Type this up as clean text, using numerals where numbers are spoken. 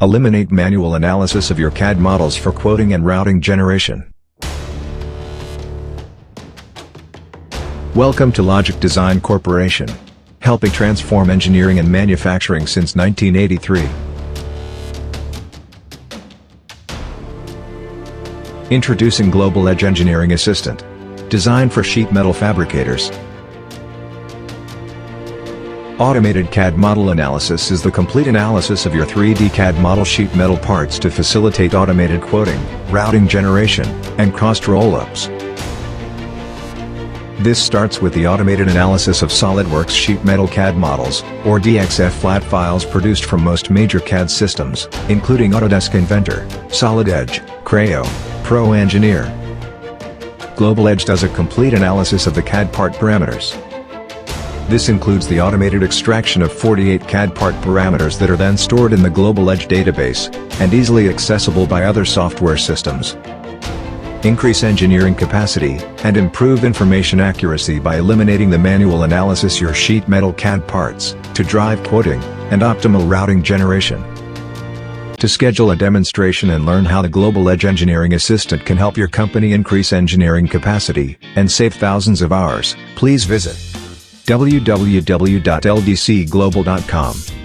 Eliminate manual analysis of your CAD models for quoting and routing generation. Welcome to Logic Design Corporation, helping transform engineering and manufacturing since 1983. Introducing Global Edge Engineering Assistant, designed for sheet metal fabricators. Automated CAD model analysis is the complete analysis of your 3D CAD model sheet metal parts to facilitate automated quoting, routing generation, and cost roll-ups. This starts with the automated analysis of SolidWorks sheet metal CAD models, or DXF flat files produced from most major CAD systems, including Autodesk Inventor, Solid Edge, Creo, Pro Engineer. Global Edge does a complete analysis of the CAD part parameters. This includes the automated extraction of 48 CAD part parameters that are then stored in the Global Edge database, and easily accessible by other software systems. Increase engineering capacity, and improve information accuracy by eliminating the manual analysis of your sheet metal CAD parts, to drive quoting, and optimal routing generation. To schedule a demonstration and learn how the Global Edge Engineering Assistant can help your company increase engineering capacity, and save thousands of hours, please visit www.ldcglobal.com.